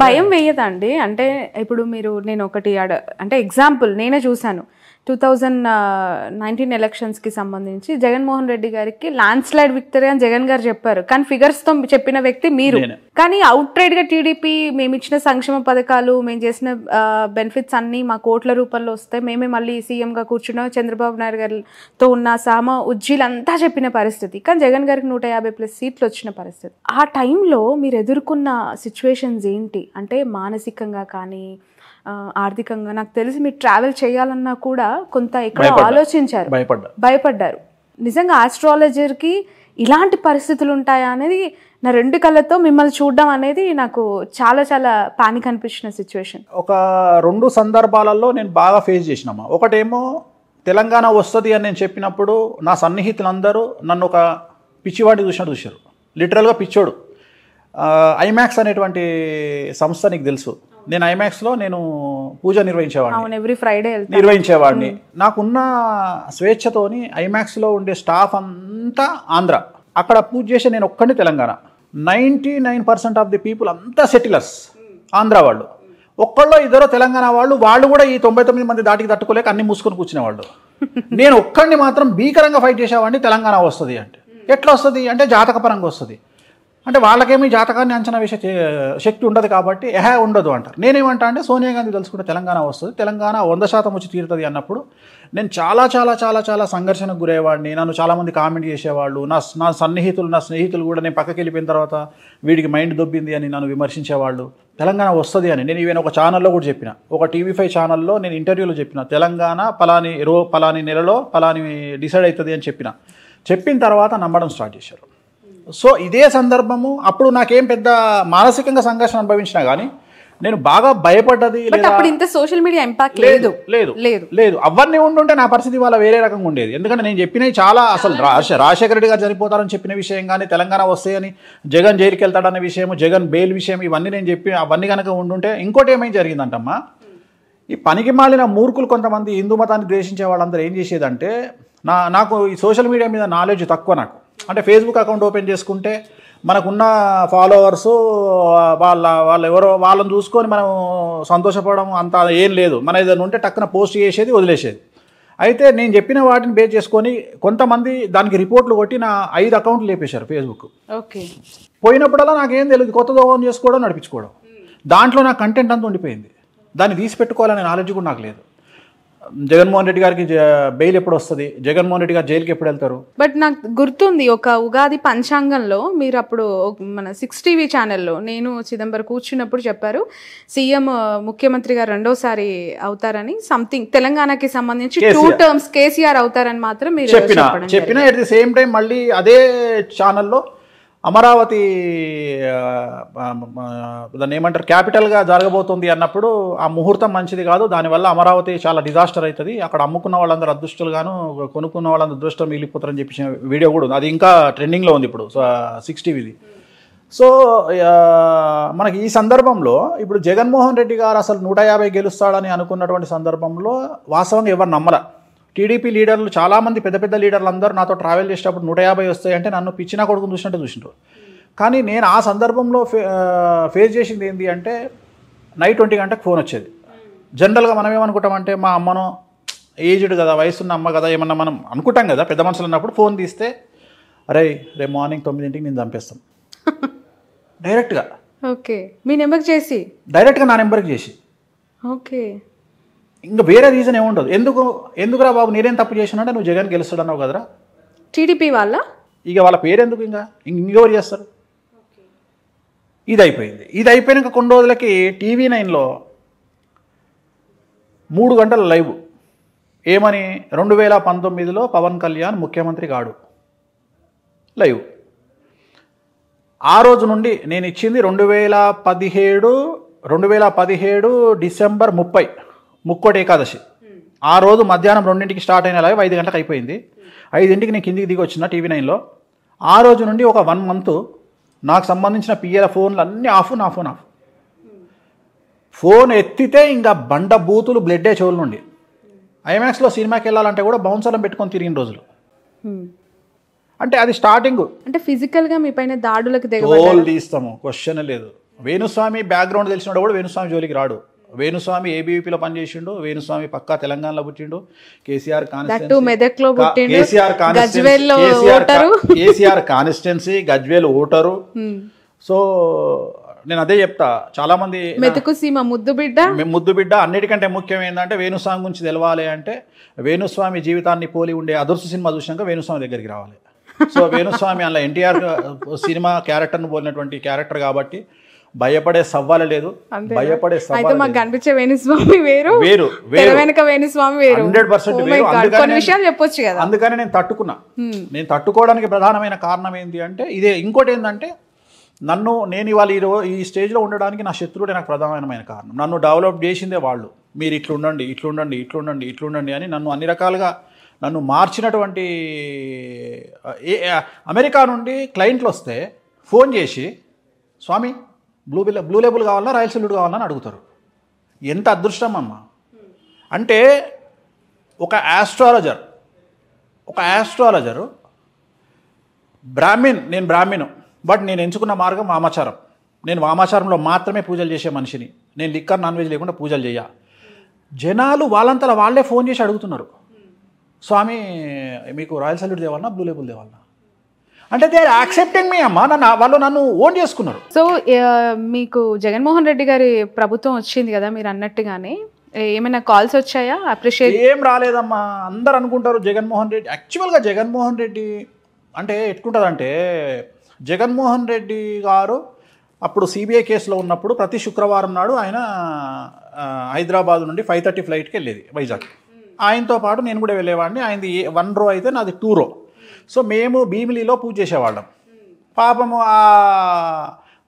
భయం వేయదండి? అంటే ఇప్పుడు మీరు నేను ఒకటి అంటే ఎగ్జాంపుల్ నేనే చూశాను 2019 ఎలక్షన్స్కి సంబంధించి జగన్మోహన్ రెడ్డి గారికి ల్యాండ్ స్లైడ్ విక్టరీ అని జగన్ గారు చెప్పారు, కానీ ఫిగర్స్తో చెప్పిన వ్యక్తి మీరు. కానీ అవుట్ రైడ్గా టీడీపీ మేము ఇచ్చిన సంక్షేమ పథకాలు మేము చేసిన బెనిఫిట్స్ అన్నీ మా కోట్ల రూపాయల్లో వస్తాయి, మేమే మళ్ళీ సీఎంగా కూర్చున్న చంద్రబాబు నాయుడు గారితో ఉన్న సామ ఉజ్జీలంతా చెప్పిన పరిస్థితి, కానీ జగన్ గారికి 150+ సీట్లు వచ్చిన పరిస్థితి. ఆ టైంలో మీరు ఎదుర్కొన్న సిచ్యువేషన్స్ ఏంటి? అంటే మానసికంగా కానీ ఆర్థికంగా? నాకు తెలిసి మీరు ట్రావెల్ చేయాలన్నా కూడా కొంత ఎక్కడ ఆలోచించారు, భయపడ్డారు. నిజంగా ఆస్ట్రాలజర్కి ఇలాంటి పరిస్థితులు ఉంటాయా అనేది నా 2 కళ్ళతో మిమ్మల్ని చూడడం అనేది నాకు చాలా చాలా పానిక్ అనిపించిన సిచ్యువేషన్. ఒక 2 సందర్భాలలో నేను బాగా ఫేస్ చేసినామా. ఒకటేమో తెలంగాణ వస్తుంది అని నేను చెప్పినప్పుడు నా సన్నిహితులందరూ నన్ను ఒక పిచ్చివాడిని చూశారు, లిటరల్గా పిచ్చోడు. ఐమాక్స్ అనేటువంటి సంస్థ నీకు తెలుసు, నేను ఐమాక్స్లో నేను పూజ నిర్వహించేవాడిని, ఎవ్రీ ఫ్రైడే నిర్వహించేవాడిని. నాకున్న స్వేచ్ఛతోని ఐమాక్స్లో ఉండే స్టాఫ్ అంతా ఆంధ్ర, అక్కడ పూజ చేసే నేను ఒక్కడిని తెలంగాణ. 99% ఆఫ్ ది పీపుల్ అంతా సెటిలర్స్ ఆంధ్ర వాళ్ళు. ఒక్కళ్ళో ఇద్దరు తెలంగాణ వాళ్ళు కూడా ఈ 99 మంది దాటికి తట్టుకోలేక అన్ని మూసుకొని కూర్చునేవాళ్ళు. నేను ఒక్కడిని మాత్రం భీకరంగా ఫైట్ చేసేవాడిని, తెలంగాణ వస్తుంది అంటే. ఎట్లా వస్తుంది అంటే జాతకపరంగా వస్తుంది అంటే వాళ్ళకేమీ జాతకాన్ని అంచనా వేసే శక్తి ఉండదు కాబట్టి ఉండదు అంటారు. నేనేమంటా అంటే సోనియా గాంధీ తెలుసుకుంటే తెలంగాణ వస్తుంది, తెలంగాణ 100% వచ్చి తీరుతుంది అన్నప్పుడు నేను చాలా చాలా చాలా చాలా సంఘర్షణకు గురయ్యేవాడిని. నన్ను చాలామంది కామెంట్ చేసేవాళ్ళు, నా స్నేహితులు కూడా నేను పక్కకి వెళ్ళిపోయిన తర్వాత వీడికి మైండ్ దొబ్బింది అని నన్ను విమర్శించేవాళ్ళు. తెలంగాణ వస్తుంది అని నేను ఈవెన్ ఒక ఛానల్లో కూడా చెప్పిన, ఒక TV5 ఛానల్లో నేను ఇంటర్వ్యూలో చెప్పిన, తెలంగాణ పలాని నెలలో పలాని డిసైడ్ అవుతుంది అని చెప్పిన తర్వాత నమ్మడం స్టార్ట్ చేశారు. సో ఇదే సందర్భము అప్పుడు నాకేం పెద్ద మానసికంగా సంఘర్షణ అనుభవించినా కానీ నేను బాగా భయపడ్డది ఇంత సోషల్ మీడియా ఇంపాక్ట్ లేదు. అవన్నీ ఉండుంటే నా పరిస్థితి వాళ్ళ వేరే రకంగా ఉండేది. ఎందుకంటే నేను చెప్పినవి చాలా, అసలు రాజశేఖర రెడ్డి గారు చనిపోతారని చెప్పిన విషయం కానీ, తెలంగాణ వస్తాయని జగన్ జైలుకి వెళ్తాడన్న విషయం, జగన్ బెయిల్ విషయం, ఇవన్నీ నేను చెప్పి అవన్నీ కనుక ఉండుంటే ఇంకోటి ఏమేం జరిగిందంటమ్మా, ఈ పనికి మాలిన మూర్ఖులు కొంతమంది హిందూ మతాన్ని ద్వేషించే వాళ్ళందరూ ఏం చేసేదంటే, నాకు ఈ సోషల్ మీడియా మీద నాలెడ్జ్ తక్కువ. నాకు అంటే ఫేస్బుక్ అకౌంట్ ఓపెన్ చేసుకుంటే మనకున్న ఫాలోవర్స్ వాళ్ళు ఎవరో వాళ్ళని చూసుకొని మనం సంతోషపడడం అంత ఏం లేదు. మన ఏదైనా ఉంటే టక్కున పోస్ట్ చేసేది, వదిలేసేది. అయితే నేను చెప్పిన వాటిని బేస్ చేసుకొని కొంతమంది దానికి రిపోర్ట్లు కొట్టి నా 5 అకౌంట్లు లేపేశారు ఫేస్బుక్. పోయినప్పుడల్లా నాకేం తెలియదు, కొత్తగా ఓన్ చేసుకోవడం, నడిపించుకోవడం. దాంట్లో నా కంటెంట్ అంతా ఉండిపోయింది. దాన్ని తీసి పెట్టుకోవాలనే నాలెడ్జ్ కూడా నాకు లేదు. జగన్మోహన్ రెడ్డి గారికి బెయిల్ ఎప్పుడు వస్తుంది, జగన్మోహన్ రెడ్డి గారు జైలుకి ఎప్పుడు వెళ్తారు. బట్ నాకు గుర్తుంది ఒక ఉగాది పంచాంగంలో మీరు అప్పుడు మన 6 TV ఛానల్లో నేను చిదంబరం కూర్చున్నప్పుడు చెప్పారు, సీఎం ముఖ్యమంత్రి గారు 2వసారి అవుతారని, సంథింగ్ తెలంగాణకి సంబంధించి 2 టర్మ్స్ కేసీఆర్ అవుతారని మాత్రం మీరు చెప్పిన. ఎట్ ది సేమ్ టైం మళ్ళీ అదే ఛానల్లో అమరావతి దాన్ని ఏమంటారు క్యాపిటల్గా జరగబోతుంది అన్నప్పుడు ఆ ముహూర్తం మంచిది కాదు, దానివల్ల అమరావతి చాలా డిజాస్టర్ అవుతుంది, అక్కడ అమ్ముకున్న వాళ్ళందరూ అదృష్టులుగాను కొనుక్కున్న వాళ్ళందరూ అదృష్టం మిగిలిపోతారని చెప్పి వీడియో కూడా ఉంది. అది ఇంకా ట్రెండింగ్లో ఉంది ఇప్పుడు 6 TVది. సో మనకి ఈ సందర్భంలో ఇప్పుడు జగన్మోహన్ రెడ్డి గారు అసలు 150 గెలుస్తాడని అనుకున్నటువంటి సందర్భంలో వాస్తవంగా ఎవరు నమ్మరా. టీడీపీ లీడర్లు చాలామంది పెద్ద పెద్ద లీడర్లు అందరూ నాతో ట్రావెల్ చేసేటప్పుడు 150 వస్తాయంటే నన్ను పిచ్చినా కొడుకుని చూసినట్టు చూసినారు. కానీ నేను ఆ సందర్భంలో ఫేస్ చేసింది ఏంటి అంటే, నైట్ 20 గంటలకు ఫోన్ వచ్చేది. జనరల్గా మనం ఏమనుకుంటామంటే, మా అమ్మనో ఏజ్డ్ కదా, వయసున్న అమ్మ కదా, ఏమన్నా మనం అనుకుంటాం కదా పెద్ద మనుషులు అన్నప్పుడు. ఫోన్ తీస్తే రేపు మార్నింగ్ 9ంటికి నేను చంపేస్తాం డైరెక్ట్గా. ఓకే, మీ నెంబర్కి చేసి డైరెక్ట్గా నా నెంబర్కి చేసి. ఓకే, ఇంకా వేరే రీజన్ ఏముండదు. ఎందుకురా బాబు నేనేం తప్పు చేసినా, నువ్వు జగన్ గెలుస్తాడు అన్నావు కదరా. టీడీపీ వాళ్ళ ఇక వాళ్ళ పేరు ఎందుకు, ఇంకెవరు చేస్తారు. ఇది అయిపోయింది. ఇది అయిపోయినాక కొన్ని రోజులకి TV9లో 3 గంటల లైవ్ ఏమని, 2019లో పవన్ కళ్యాణ్ ముఖ్యమంత్రి కాడు లైవ్. ఆ రోజు నుండి నేను ఇచ్చింది 2017 డిసెంబర్ 30 ముక్కోటి ఏకాదశి. ఆ రోజు మధ్యాహ్నం 2ంటికి స్టార్ట్ అయిన లైవ్ 5 గంటలకు అయిపోయింది. 5ంటికి నేను కిందికి దిగి వచ్చిన TV9లో. ఆ రోజు నుండి ఒక 1 మంత్ నాకు సంబంధించిన పిఎల ఫోన్లు అన్నీ ఆఫ్, నా ఫోన్ ఆఫ్. ఫోన్ ఎత్తితే ఇంకా బండ బూతులు బ్లడ్డే చెవుల నుండి. ఐమాక్స్లో సినిమాకి వెళ్ళాలంటే కూడా బౌన్సర్లను పెట్టుకొని తిరిగిన రోజులు. అంటే అది స్టార్టింగ్. అంటే ఫిజికల్గా మీ పైన దాడులకు తోలు తీస్తాము, క్వశ్చన్ లేదు. వేణుస్వామి బ్యాక్గ్రౌండ్ తెలిసినోడు కూడా వేణుస్వామి జోలికి రాడు. వేణుస్వామి ఏబీవీపీలో పనిచేసిండు. వేణుస్వామి పక్కా తెలంగాణలో పుట్టిండు. KCR constituency, Gajwel voter. So నేను అదే చెప్తా, చాలా మంది ముద్దు బిడ్డ. అన్నిటికంటే ముఖ్యం ఏంటంటే వేణుస్వామి గురించి తెలవాలి అంటే వేణుస్వామి జీవితాన్ని పోలి ఉండే అదుర్సు సినిమా చూసినాక వేణుస్వామి దగ్గరికి రావాలి. సో వేణుస్వామి అలా ఎన్టీఆర్ సినిమా క్యారెక్టర్ను పోలినటువంటి క్యారెక్టర్ కాబట్టి భయపడే సవాలు లేదు. భయపడే సవాలు కనిపించే వేణుస్వామి వేరు, 100% వేరు. అందుకని నేను తట్టుకున్నా. నేను తట్టుకోవడానికి ప్రధానమైన కారణం ఏంటి అంటే ఇదే. ఇంకోటి ఏంటంటే నేను ఇవాళ ఈ స్టేజ్లో ఉండడానికి నా శత్రువుడే నాకు ప్రధానమైన కారణం. నన్ను డెవలప్ చేసిందే వాళ్ళు. మీరు ఇట్లుండండి అని నన్ను అన్ని రకాలుగా నన్ను మార్చినటువంటి అమెరికా నుండి క్లయింట్లు వస్తే ఫోన్ చేసి స్వామి బ్లూ లేబుల్ కావాలన్నా రాయల్ సెల్యూట్ కావాలని అడుగుతారు. ఎంత అదృష్టం అమ్మ. అంటే ఒక ఆస్ట్రాలజరు నేను బ్రాహ్మణు, బట్ నేను ఎంచుకున్న మార్గం వామాచారం. నేను వామాచారంలో మాత్రమే పూజలు చేసే మనిషిని. నేను లిక్కర్ నాన్ వెజ్ లేకుండా పూజలు చేయ. జనాలు వాళ్ళంతా వాళ్ళే ఫోన్ చేసి అడుగుతున్నారు, స్వామి మీకు రాయల్ సెల్యూట్ తేవాలన్నా బ్లూ లేబుల్ తేవాలన్నా అంటే దే ఆర్ యాక్సెప్టింగ్ మీ అమ్మ. వాళ్ళు నన్ను ఓన్ చేసుకున్నారు. సో మీకు జగన్మోహన్ రెడ్డి గారి ప్రభుత్వం వచ్చింది కదా మీరు అన్నట్టుగానే, ఏమైనా కాల్స్ వచ్చాయా? అప్రిషియేట్ ఏం రాలేదమ్మా. అందరు అనుకుంటారు జగన్మోహన్ రెడ్డి. యాక్చువల్గా జగన్మోహన్ రెడ్డి అంటే ఎట్లుంటుందంటే, జగన్మోహన్ రెడ్డి గారు అప్పుడు సిబిఐ కేసులో ఉన్నప్పుడు ప్రతి శుక్రవారం నాడు ఆయన హైదరాబాద్ నుండి 5:30 ఫ్లైట్కి వెళ్ళేది వైజాగ్. ఆయనతో పాటు నేను కూడా వెళ్ళేవాడిని. ఆయనది 1 రో అయితే నాది 2 రో. సో మేము భీమిలిలో పూజ చేసేవాళ్ళం. పాపము ఆ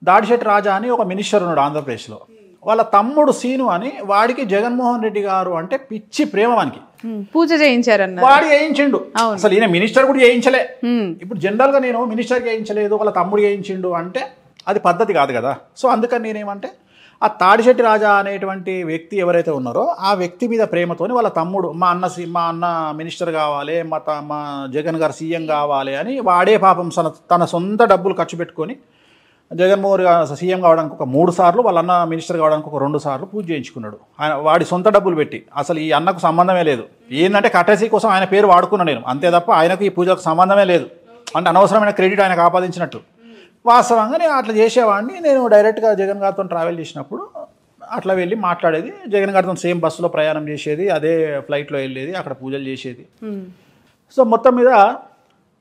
దాడిశెట్టి రాజా అని ఒక మినిస్టర్ ఉన్నాడు ఆంధ్రప్రదేశ్లో. వాళ్ళ తమ్ముడు సీను అని, వాడికి జగన్మోహన్ రెడ్డి గారు అంటే పిచ్చి ప్రేమ. వానికి పూజ చేయించారన్న, వాడు చేయించిండు. అసలు ఈయన మినిస్టర్ కూడా చేయించలే. ఇప్పుడు జనరల్గా నేను మినిస్టర్ చేయించలేదు, వాళ్ళ తమ్ముడు చేయించిండు అంటే అది పద్ధతి కాదు కదా. సో అందుకని నేనేమంటే ఆ తాడిశెట్టి రాజా అనేటువంటి వ్యక్తి ఎవరైతే ఉన్నారో ఆ వ్యక్తి మీద ప్రేమతోని వాళ్ళ తమ్ముడు మా అన్న మినిస్టర్ కావాలి, మా జగన్ గారు సీఎం కావాలి అని వాడే పాపం తన సొంత డబ్బులు ఖర్చు పెట్టుకొని జగన్మోహన్ గారు సీఎం కావడానికి ఒక 3 సార్లు, వాళ్ళ అన్న మినిస్టర్ కావడానికి ఒక 2 సార్లు పూజ చేయించుకున్నాడు. ఆయన వాడి సొంత డబ్బులు పెట్టి. అసలు ఈ అన్నకు సంబంధమే లేదు. ఏంటంటే కటసీ కోసం ఆయన పేరు వాడుకున్నా నేను, అంతే తప్ప ఆయనకు ఈ పూజకు సంబంధమే లేదు. అంటే అనవసరమైన క్రెడిట్ ఆయనకు ఆపాదించినట్టు. వాస్తవంగా నేను అట్లా చేసేవాడిని. నేను డైరెక్ట్గా జగన్ గారితో ట్రావెల్ చేసినప్పుడు అట్లా వెళ్ళి మాట్లాడేది. జగన్ గారితో సేమ్ బస్సులో ప్రయాణం చేసేది, అదే ఫ్లైట్లో వెళ్ళేది, అక్కడ పూజలు చేసేది. సో మొత్తం మీద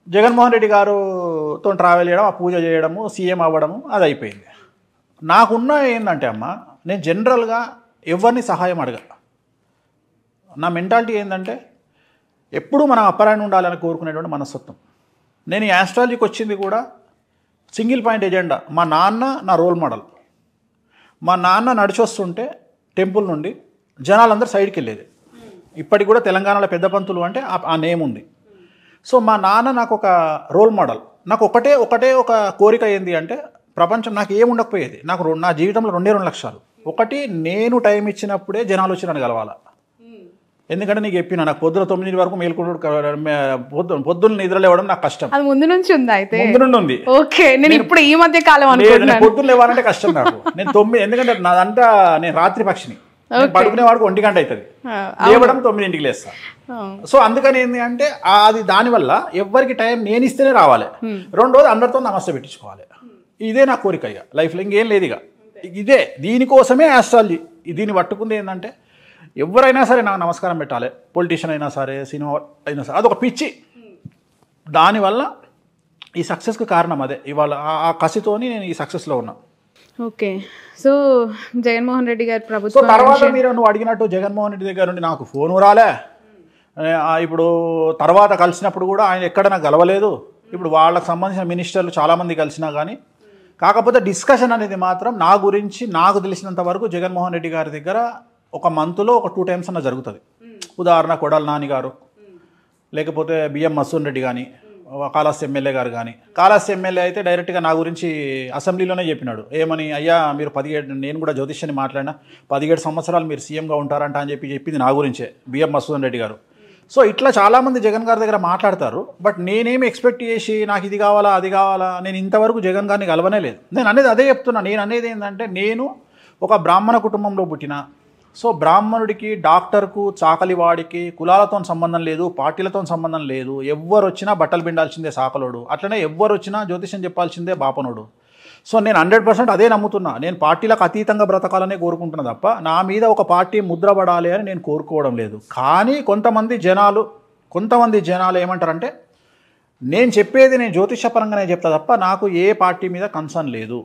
జగన్మోహన్ రెడ్డి గారుతో ట్రావెల్ చేయడం, ఆ పూజ చేయడము, సీఎం అవ్వడము అది అయిపోయింది. నాకున్న ఏంటంటే అమ్మ, నేను జనరల్గా ఎవరిని సహాయం అడగ. నా మెంటాలిటీ ఏంటంటే ఎప్పుడూ మనం అప్పరాన్ని ఉండాలని కోరుకునేటువంటి మనస్తత్వం. నేను ఈ ఆస్ట్రాలజీకి వచ్చింది కూడా సింగిల్ పాయింట్ ఎజెండా. మా నాన్న నా రోల్ మోడల్. మా నాన్న నడిచి వస్తుంటే టెంపుల్ నుండి జనాలందరూ సైడ్కి వెళ్ళేది. ఇప్పటికి కూడా తెలంగాణలో పెద్ద పంతులు అంటే ఆ నేమ్ ఉంది. సో మా నాన్న నాకు ఒక రోల్ మోడల్. నాకు ఒకటే ఒక కోరిక ఏంది అంటే, ప్రపంచం నాకు ఏముండకపోయేది, నాకు నా జీవితంలో 2 లక్ష్యాలు. ఒకటి, నేను టైం ఇచ్చినప్పుడే జనాలు వచ్చి నన్ను కలవాలా. ఎందుకంటే నీకు చెప్పినా నాకు పొద్దున 9 వరకు మేల్కొడు, పొద్దున్న నిద్రలేవడం నాకు కష్టం. అది ముందు నుంచి ఉంది. అయితే ముందు నుండి ఉంది. ఓకే, నేను ఇప్పుడు ఈ మధ్య కాలం పొద్దున్న లేవాలంటే కష్టం నాకు. నేను 9, ఎందుకంటే నాదంతా నేను రాత్రి పక్షిని. పడుకునే వాడికి 1 గంట అవుతుంది, లేవడం 9ంటికి లేస్తా. సో అందుకని ఏంటి అంటే అది దానివల్ల ఎవరికి టైం నేను ఇస్తేనే రావాలి. రెండోది అందరితో నమస్తే పెట్టించుకోవాలి. ఇదే నా కోరిక. ఇక లైఫ్లో ఇంకేం లేదు. ఇక ఇదే, దీనికోసమే ఆస్ట్రాలజీ. దీన్ని పట్టుకుంది ఏంటంటే ఎవరైనా సరే నాకు నమస్కారం పెట్టాలి. పొలిటీషియన్ అయినా సరే, సినిమా అయినా సరే, అదొక పిచ్చి. దానివల్ల ఈ సక్సెస్కి కారణం అదే. ఇవాళ ఆ కసితోని నేను ఈ సక్సెస్లో ఉన్నా. ఓకే, సో జగన్మోహన్ రెడ్డి గారి ప్రభుత్వం తర్వాత నువ్వు అడిగినట్టు జగన్మోహన్ రెడ్డి దగ్గర నుండి నాకు ఫోను రాలే. ఇప్పుడు తర్వాత కలిసినప్పుడు కూడా ఆయన ఎక్కడ నాకు గెలవలేదు. ఇప్పుడు వాళ్ళకి సంబంధించిన మినిస్టర్లు చాలామంది కలిసినా కానీ, కాకపోతే డిస్కషన్ అనేది మాత్రం నా గురించి నాకు తెలిసినంత వరకు జగన్మోహన్ రెడ్డి గారి దగ్గర ఒక మంత్లో ఒక 2 టైమ్స్ అన్న జరుగుతుంది. ఉదాహరణ కొడాలి నాని గారు, లేకపోతే బిఎం మసూన్ రెడ్డి కానీ, కాళహస్తి ఎమ్మెల్యే గారు కానీ. కాళహస్తి ఎమ్మెల్యే అయితే డైరెక్ట్గా నా గురించి అసెంబ్లీలోనే చెప్పినాడు. ఏమని, అయ్యా మీరు 17, నేను కూడా జ్యోతిష్యాన్ని మాట్లాడినా, 17 సంవత్సరాలు మీరు సీఎంగా ఉంటారంట అని చెప్పింది నా గురించే బిఎం మసూన్ రెడ్డి గారు. సో ఇట్లా చాలామంది జగన్ గారి దగ్గర మాట్లాడతారు. బట్ నేనేమి ఎక్స్పెక్ట్ చేసి నాకు ఇది కావాలా అది కావాలా, నేను ఇంతవరకు జగన్ గారిని కలవనే లేదు. నేను అనేది అదే చెప్తున్నా. నేను అనేది ఏంటంటే, నేను ఒక బ్రాహ్మణ కుటుంబంలో పుట్టిన. సో బ్రాహ్మణుడికి, డాక్టర్కు, చాకలివాడికి కులాలతో సంబంధం లేదు, పార్టీలతో సంబంధం లేదు. ఎవ్వరు వచ్చినా బట్టలు పిండాల్సిందే సాకలోడు, అట్లనే ఎవ్వరు వచ్చినా జ్యోతిష్యం చెప్పాల్సిందే బాపనుడు. సో నేను 100% అదే నమ్ముతున్నా. నేను పార్టీలకు అతీతంగా బ్రతకాలనే కోరుకుంటున్నా తప్ప నా మీద ఒక పార్టీ ముద్ర పడాలి అని నేను కోరుకోవడం లేదు. కానీ కొంతమంది జనాలు ఏమంటారంటే, నేను చెప్పేది నేను జ్యోతిషపరంగానే చెప్తా తప్ప నాకు ఏ పార్టీ మీద కన్సర్న్ లేదు.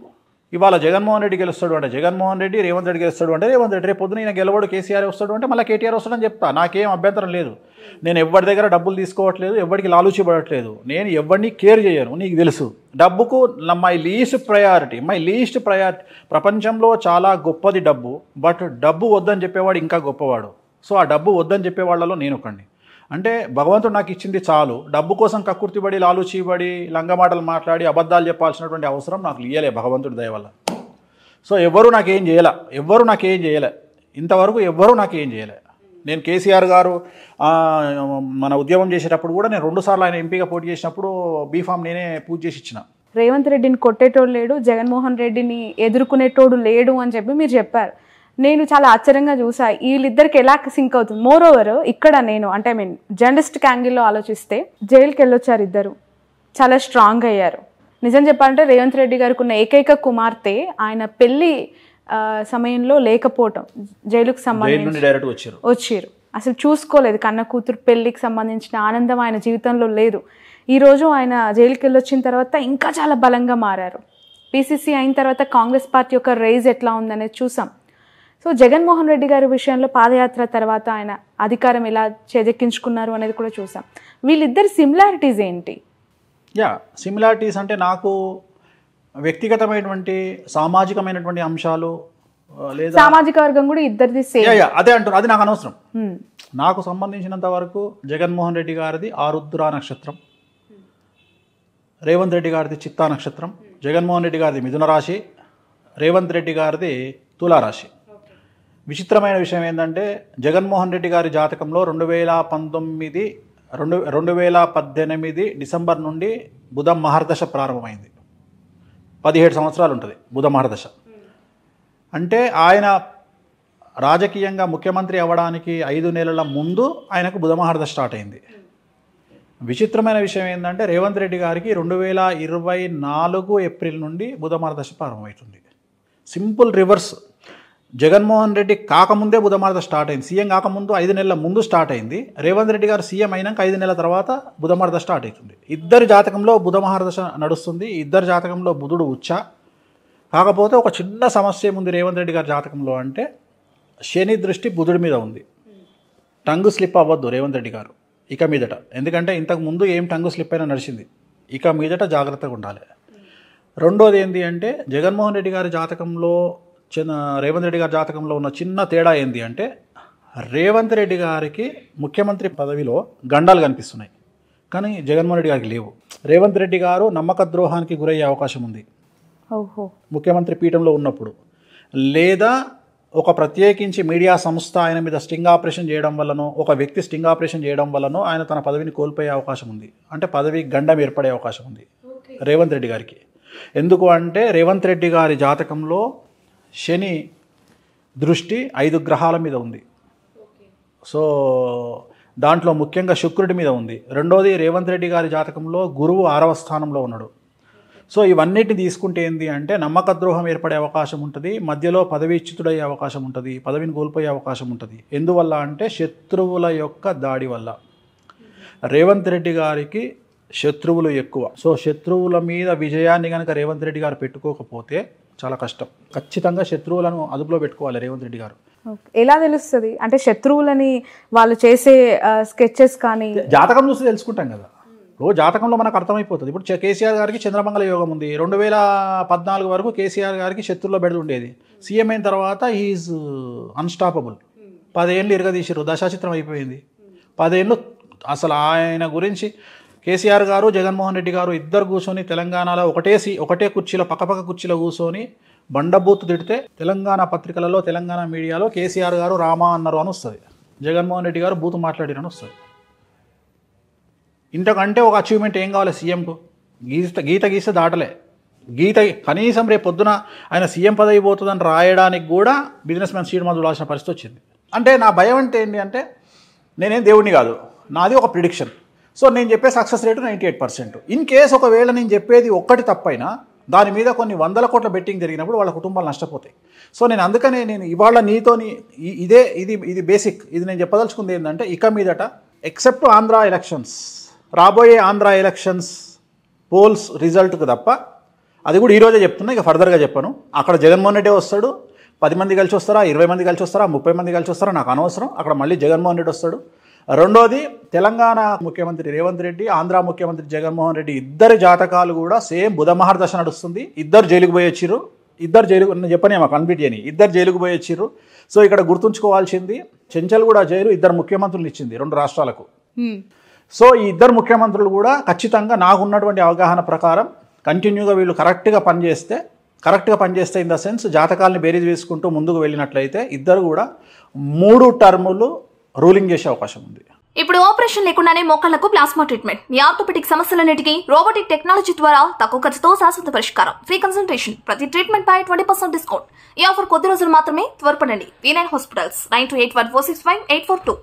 ఇవాళ జగన్మోహన్ రెడ్డి గెలుస్తాడు అంటే జగన్మోహన్ రెడ్డి, రేవంత్ రెడ్డి గెలుస్తాడు అంటే రేవంత్ రెడ్డి, రేపు పొద్దున ఈయన గెలవడు కేసీఆర్ వస్తాడు అంటే మళ్ళీ కేటీఆర్ వస్తాడని చెప్తా. నాకేం అభ్యంతరం లేదు. నేను ఎవరి దగ్గర డబ్బులు తీసుకోవట్లేదు, ఎవరికి లాలూచి పడట్లేదు, నేను ఎవరిని కేర్ చేయను. నీకు తెలుసు, డబ్బుకు మై లీస్ట్ ప్రయారిటీ. ప్రపంచంలో చాలా గొప్పది డబ్బు. బట్ డబ్బు వద్దని చెప్పేవాడు ఇంకా గొప్పవాడు. సో ఆ డబ్బు వద్దని చెప్పేవాళ్ళలో నేను ఒకడిని. అంటే భగవంతుడు నాకు ఇచ్చింది చాలు, డబ్బు కోసం కక్కుర్తిపడి, లాలూచిపడి, లంగమాటలు మాట్లాడి అబద్ధాలు చెప్పాల్సినటువంటి అవసరం నాకు ఇయ్యలే భగవంతుడి దయ వల్ల. సో ఎవ్వరూ నాకేం చేయలే, ఇంతవరకు ఎవ్వరూ నాకేం చేయలే. నేను కేసీఆర్ గారు మన ఉద్యమం చేసేటప్పుడు కూడా నేను 2 సార్లు ఆయన ఎంపీగా పోటీ చేసినప్పుడు బీఫామ్ నేనే పూజ చేసి ఇచ్చిన. రేవంత్ రెడ్డిని కొట్టేటోడు లేడు, జగన్మోహన్ రెడ్డిని ఎదుర్కొనేటోడు లేడు అని చెప్పి మీరు చెప్పారు. నేను చాలా ఆశ్చర్యంగా చూసా వీళ్ళిద్దరికి ఎలా సింక్ అవుతుంది. మోర్ ఓవర్ ఇక్కడ నేను అంటే జర్నలిస్ట్ యాంగిల్లో ఆలోచిస్తే జైలుకి వెళ్ళొచ్చారు ఇద్దరు, చాలా స్ట్రాంగ్ అయ్యారు. నిజం చెప్పాలంటే రేవంత్ రెడ్డి గారికి ఉన్న ఏకైక కుమార్తె ఆయన పెళ్లి సమయంలో లేకపోవటం, జైలుకు సంబంధించి వచ్చారు, అసలు చూసుకోలేదు. కన్న కూతురు పెళ్లికి సంబంధించిన ఆనందం ఆయన జీవితంలో లేదు. ఈరోజు ఆయన జైలుకి వెళ్ళొచ్చిన తర్వాత ఇంకా చాలా బలంగా మారారు. పీసీసీ అయిన తర్వాత కాంగ్రెస్ పార్టీ యొక్క రైజ్ ఎట్లా ఉందనేది చూసాం. సో జగన్మోహన్ రెడ్డి గారి విషయంలో పాదయాత్ర తర్వాత ఆయన అధికారం ఎలా చేజెక్కించుకున్నారు అనేది కూడా చూసాం. వీళ్ళిద్దరి సిమిలారిటీస్ ఏంటి? సిమిలారిటీస్ అంటే నాకు వ్యక్తిగతమైనటువంటి సామాజికమైనటువంటి అంశాలు లేదా సామాజిక వర్గం కూడా ఇద్దరిది సేమ్. అదే అంటారు, అది నాకు అనవసరం. నాకు సంబంధించినంత వరకు జగన్మోహన్ రెడ్డి గారిది ఆరుద్ర నక్షత్రం, రేవంత్ రెడ్డి గారిది చిత్తా నక్షత్రం, జగన్మోహన్ రెడ్డి గారిది మిథున రాశి, రేవంత్ రెడ్డి గారిది తులారాశి. విచిత్రమైన విషయం ఏంటంటే జగన్మోహన్ రెడ్డి గారి జాతకంలో 2018 డిసెంబర్ నుండి బుధ మహర్దశ ప్రారంభమైంది. 17 సంవత్సరాలు ఉంటుంది బుధ మహర్దశ. అంటే ఆయన రాజకీయంగా ముఖ్యమంత్రి అవ్వడానికి 5 నెలల ముందు ఆయనకు బుధ మహర్దశ స్టార్ట్ అయింది. విచిత్రమైన విషయం ఏంటంటే రేవంత్ రెడ్డి గారికి 2024 ఏప్రిల్ నుండి బుధ మహర్దశ ప్రారంభమవుతుంది. Simple reverse. జగన్మోహన్ రెడ్డి కాకముందే బుధ మహర్దశ స్టార్ట్ అయింది. సీఎం కాకముందు 5 నెలల ముందు స్టార్ట్ అయింది. రేవంత్ రెడ్డి గారు సీఎం అయినాక 5 నెలల తర్వాత బుధ మహర్దశ స్టార్ట్ అవుతుంది. ఇద్దరి జాతకంలో బుధ మహర్దశ నడుస్తుంది. ఇద్దరి జాతకంలో బుధుడు ఉచ్చ. కాకపోతే ఒక చిన్న సమస్య ఉంది రేవంత్ రెడ్డి గారి జాతకంలో. అంటే శని దృష్టి బుధుడి మీద ఉంది. టంగు స్లిప్ అవ్వద్దు రేవంత్ రెడ్డి గారు ఇక మీదట. ఎందుకంటే ఇంతకు ముందు ఏం టంగు స్లిప్ అయినా నడిచింది. ఇక మీదట జాగ్రత్తగా ఉండాలి. రెండోది ఏంటి అంటే జగన్మోహన్ రెడ్డి గారి జాతకంలో రేవంత్ రెడ్డి గారి జాతకంలో ఉన్న చిన్న తేడా ఏంటి అంటే రేవంత్ రెడ్డి గారికి ముఖ్యమంత్రి పదవిలో గండాలు కనిపిస్తున్నాయి, కానీ జగన్మోహన్ రెడ్డి గారికి లేవు. రేవంత్ రెడ్డి గారు నమ్మక ద్రోహానికి గురయ్యే అవకాశం ఉంది ముఖ్యమంత్రి పీఠంలో ఉన్నప్పుడు, లేదా ఒక ప్రత్యేకించి మీడియా సంస్థ ఆయన మీద స్టింగ్ ఆపరేషన్ చేయడం వల్లనో, ఒక వ్యక్తి స్టింగ్ ఆపరేషన్ చేయడం వల్లనో ఆయన తన పదవిని కోల్పోయే అవకాశం ఉంది. అంటే పదవి గండం ఏర్పడే అవకాశం ఉంది రేవంత్ రెడ్డి గారికి. ఎందుకు అంటే రేవంత్ రెడ్డి గారి జాతకంలో శని దృష్టి 5 గ్రహాల మీద ఉంది. సో దాంట్లో ముఖ్యంగా శుక్రుడి మీద ఉంది. రెండోది రేవంత్ రెడ్డి గారి జాతకంలో గురువు 6వ స్థానంలో ఉన్నాడు. సో ఇవన్నిటిని తీసుకుంటే ఏంటి అంటే నమ్మక ద్రోహం ఏర్పడే అవకాశం ఉంటుంది, మధ్యలో పదవీచ్యుతుడయ్యే అవకాశం ఉంటుంది, పదవిని కోల్పోయే అవకాశం ఉంటుంది. ఎందువల్ల అంటే శత్రువుల యొక్క దాడి వల్ల. రేవంత్ రెడ్డి గారికి శత్రువులు ఎక్కువ. సో శత్రువుల మీద విజయాన్ని కనుక రేవంత్ రెడ్డి గారు పెట్టుకోకపోతే చాలా కష్టం. ఖచ్చితంగా శత్రువులను అదుపులో పెట్టుకోవాలి రేవంత్ రెడ్డి గారు. ఎలా తెలుస్తుంది అంటే శత్రువులని వాళ్ళు చేసే స్కెచెస్ కానీ జాతకం చూస్తే తెలుసుకుంటాం కదా. రోజు జాతకంలో మనకు అర్థమైపోతుంది. ఇప్పుడు కేసీఆర్ గారికి చంద్రమంగళ యోగం ఉంది. 2014 వరకు కేసీఆర్ గారికి శత్రువులో బెడద ఉండేది. సీఎం అయిన తర్వాత హీఈస్ అన్స్టాపబుల్. 10 ఏళ్ళు ఇరగదీశారు, దశాచిత్రం అయిపోయింది. 10 ఏళ్ళు అసలు ఆయన గురించి కేసీఆర్ గారు జగన్మోహన్ రెడ్డి గారు ఇద్దరు కూర్చొని తెలంగాణలో ఒకటే కుర్చీలో పక్కపక్క కుర్చీలో కూర్చొని బండబూతు తిడితే తెలంగాణ పత్రికలలో తెలంగాణ మీడియాలో కేసీఆర్ గారు రామా అన్నారు అని వస్తుంది, జగన్మోహన్ రెడ్డి గారు బూతు మాట్లాడిరని వస్తుంది. ఇంతకంటే ఒక అచీవ్మెంట్ ఏం కావాలి సీఎంకు? గీత గీస్తే దాటలే. గీత కనీసం రేపు పొద్దున ఆయన సీఎం పదవి పోతుందని రాయడానికి కూడా బిజినెస్ మ్యాన్ సీట్ మందు రాసిన పరిస్థితి వచ్చింది. అంటే నా భయం అంటే ఏంటి అంటే, నేనేం దేవుడిని కాదు, నాది ఒక ప్రిడిక్షన్. సో నేను చెప్పే సక్సెస్ రేటు 98%. ఇన్ కేస్ ఒకవేళ నేను చెప్పేది ఒక్కటి తప్పైనా దాని మీద కొన్ని 100 కోట్ల బెట్టింగ్ జరిగినప్పుడు వాళ్ళ కుటుంబాలు నష్టపోతాయి. సో నేను అందుకనే నేను ఇవాళ నీతోని ఇది బేసిక్. ఇది నేను చెప్పదలుచుకుంది ఏంటంటే, ఇక మీదట ఎక్సెప్ట్ ఆంధ్ర ఎలక్షన్స్, రాబోయే ఆంధ్ర ఎలక్షన్స్ పోల్స్ రిజల్ట్కి తప్ప, అది కూడా ఈరోజే చెప్తున్నా, ఇక ఫర్దర్గా చెప్పను. అక్కడ జగన్మోహన్ రెడ్డి వస్తాడు, 10 మంది కలిసి వస్తారా, 20 మంది కలిసి వస్తారా, 30 మంది కలిసి వస్తారా, నాకు అనవసరం. అక్కడ మళ్ళీ జగన్మోహన్ రెడ్డి వస్తాడు. రెండోది, తెలంగాణ ముఖ్యమంత్రి రేవంత్ రెడ్డి, ఆంధ్ర ముఖ్యమంత్రి జగన్మోహన్ రెడ్డి ఇద్దరి జాతకాలు కూడా సేమ్ బుధ మహర్దశ నడుస్తుంది. ఇద్దరు జైలుకు పోయి వచ్చిర్రు. నేను చెప్పనే మాకు కంప్లీట్ చేయని, ఇద్దరు జైలుకు పోయి వచ్చిర్రు. సో ఇక్కడ గుర్తుంచుకోవాల్సింది, చెంచల్గూడ జైలు 2 ముఖ్యమంత్రులు ఇచ్చింది 2 రాష్ట్రాలకు. సో ఈ 2 ముఖ్యమంత్రులు కూడా ఖచ్చితంగా నాకున్నటువంటి అవగాహన ప్రకారం కంటిన్యూగా వీళ్ళు కరెక్ట్గా పనిచేస్తే ఇన్ ద సెన్స్ జాతకాలని బేరీజ్ వేసుకుంటూ ముందుకు వెళ్ళినట్లయితే ఇద్దరు కూడా 3 టర్ములు రూలింగ్ చేసే అవకాశం ఉంది. ఇప్పుడు ఆపరేషన్ లేకుండానే మోకాళ్లకు ప్లాస్మా ట్రీట్మెంట్, మీ ఆర్థోపెటిక్ సమస్యలన్నిటికీ రోబోటిక్ టెక్నాలజీ ద్వారా తక్కువ ఖర్చుతో శాశ్వత పరిష్కారం, ఫ్రీ కన్సల్టేషన్, ప్రతి ట్రీట్మెంట్ పై 20% డిస్కౌంట్. ఈ ఆఫర్ కొద్ది రోజులు మాత్రమే, త్వరపడండి. V9 hospitals 9281465842.